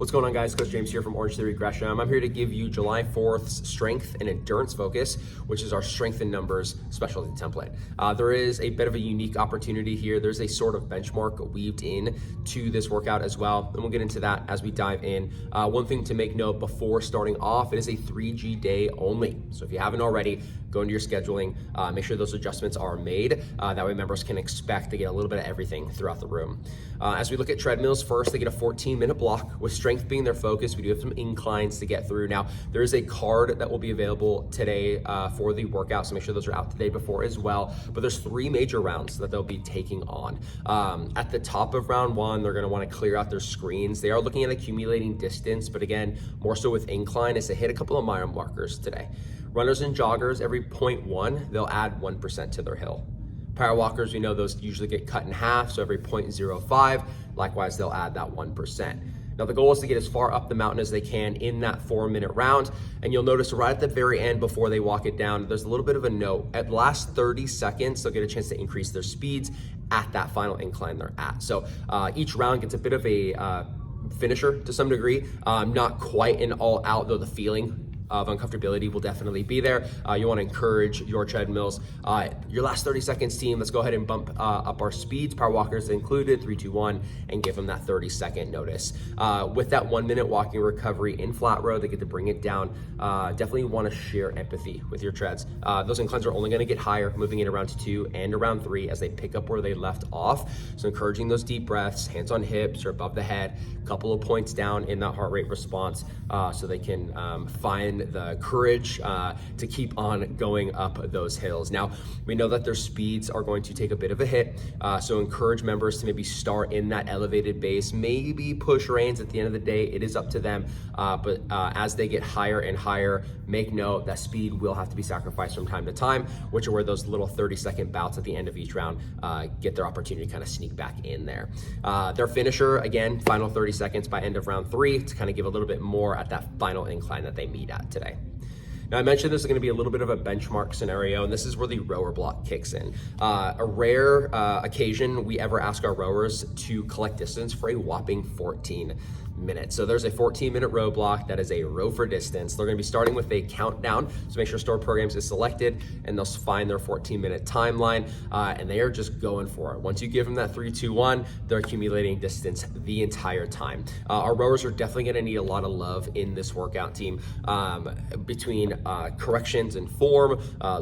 What's going on, guys? Coach James here from Orange Theory Gresham. I'm here to give you July 4th's strength and endurance focus, which is our strength in numbers specialty template. There is a bit of a unique opportunity here. There's a sort of benchmark weaved in to this workout as well, and we'll get into that as we dive in. One thing to make note before starting off, it is a 3G day only. So if you haven't already, go into your scheduling, make sure those adjustments are made. That way members can expect to get a little bit of everything throughout the room. As we look at treadmills, first they get a 14-minute block with strength being their focus. We do have some inclines to get through. Now, there is a card that will be available today for the workout, so make sure those are out the day before as well. But there's 3 major rounds that they'll be taking on. At the top of round 1, they're gonna wanna clear out their screens. They are looking at accumulating distance, but again, more so with incline, is to hit a couple of mile markers today. Runners and joggers, every 0.1, they'll add 1% to their hill. Power walkers, we know those usually get cut in half, so every 0.05, likewise, they'll add that 1%. Now the goal is to get as far up the mountain as they can in that 4-minute round. And you'll notice right at the very end before they walk it down, there's a little bit of a note. At the last 30 seconds, they'll get a chance to increase their speeds at that final incline they're at. So each round gets a bit of a finisher to some degree. Not quite an all out, though the feeling of uncomfortability will definitely be there. You want to encourage your treadmills. Your last 30 seconds, team, let's go ahead and bump up our speeds, power walkers included, 3, 2, 1, and give them that 30-second notice. With that 1-minute walking recovery in flat road, they get to bring it down. Definitely want to share empathy with your treads. Those inclines are only going to get higher, moving in around 2 and around 3 as they pick up where they left off. So encouraging those deep breaths, hands on hips or above the head, couple of points down in that heart rate response so they can find the courage to keep on going up those hills. Now, we know that their speeds are going to take a bit of a hit, so encourage members to maybe start in that elevated base, maybe push reins at the end of the day. It is up to them, but as they get higher and higher, make note that speed will have to be sacrificed from time to time, which are where those little 30-second bouts at the end of each round get their opportunity to kind of sneak back in there. Their finisher, again, final 30 seconds by end of round 3 to kind of give a little bit more at that final incline that they meet at today. Now, I mentioned this is going to be a little bit of a benchmark scenario, and this is where the rower block kicks in. A rare occasion we ever ask our rowers to collect distance for a whopping 14 minutes. So there's a 14-minute row block that is a row for distance. They're going to be starting with a countdown, so make sure Stored Programs is selected, and they'll find their 14-minute timeline, and they are just going for it. Once you give them that 3, 2, 1, they're accumulating distance the entire time. Our rowers are definitely going to need a lot of love in this workout, team, between corrections and form,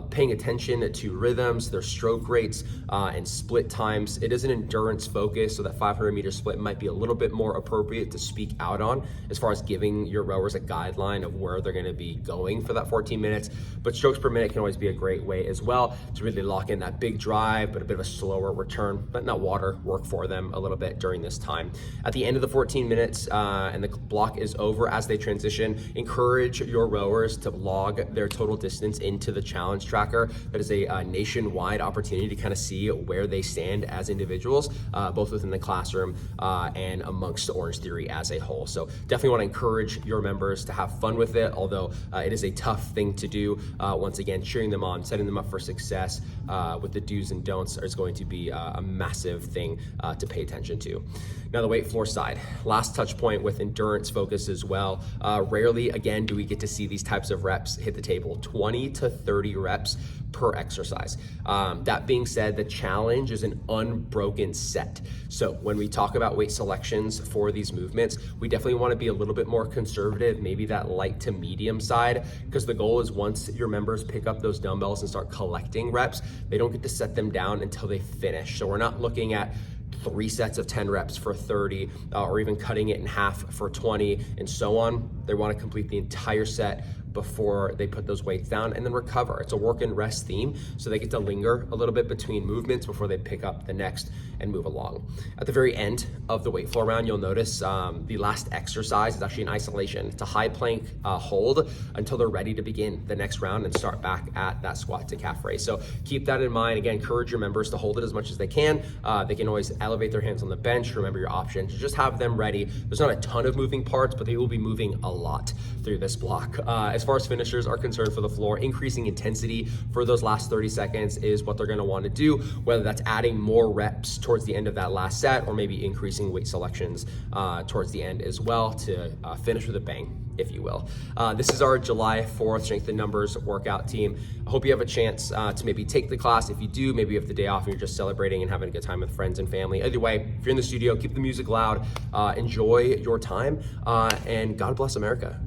paying attention to rhythms, their stroke rates, and split times. It is an endurance focus, so that 500-meter split might be a little bit more appropriate to speak out on as far as giving your rowers a guideline of where they're going to be going for that 14 minutes. But strokes per minute can always be a great way as well to really lock in that big drive, but a bit of a slower return, letting that water work for them a little bit during this time. At the end of the 14 minutes and the block is over, as they transition, encourage your rowers to log their total distance into the challenge tracker. That is a nationwide opportunity to kind of see where they stand as individuals, both within the classroom and amongst Orange Theory as a whole. So definitely want to encourage your members to have fun with it, although it is a tough thing to do. Once again, cheering them on, setting them up for success with the do's and don'ts is going to be a massive thing to pay attention to. Now, the weight floor side, last touch point with endurance focus as well. Rarely, again, do we get to see these types of reps hit the table. 20 to 30 reps per exercise. That being said, the challenge is an unbroken set. So when we talk about weight selections for these movements, we definitely want to be a little bit more conservative, maybe that light to medium side, because the goal is once your members pick up those dumbbells and start collecting reps, they don't get to set them down until they finish. So we're not looking at 3 sets of 10 reps for 30, or even cutting it in half for 20 and so on. They want to complete the entire set before they put those weights down and then recover. It's a work and rest theme, so they get to linger a little bit between movements before they pick up the next and move along. At the very end of the weight floor round, you'll notice the last exercise is actually an isolation. It's a high plank hold until they're ready to begin the next round and start back at that squat to calf raise. So keep that in mind. Again, encourage your members to hold it as much as they can. They can always elevate their hands on the bench. Remember your options. Just have them ready. There's not a ton of moving parts, but they will be moving a lot through this block. As as far as finishers are concerned for the floor, increasing intensity for those last 30 seconds is what they're gonna wanna do, whether that's adding more reps towards the end of that last set or maybe increasing weight selections towards the end as well to finish with a bang, if you will. This is our July 4th Strength in Numbers workout team. I hope you have a chance to maybe take the class. If you do, maybe you have the day off and you're just celebrating and having a good time with friends and family. Either way, if you're in the studio, keep the music loud, enjoy your time, and God bless America.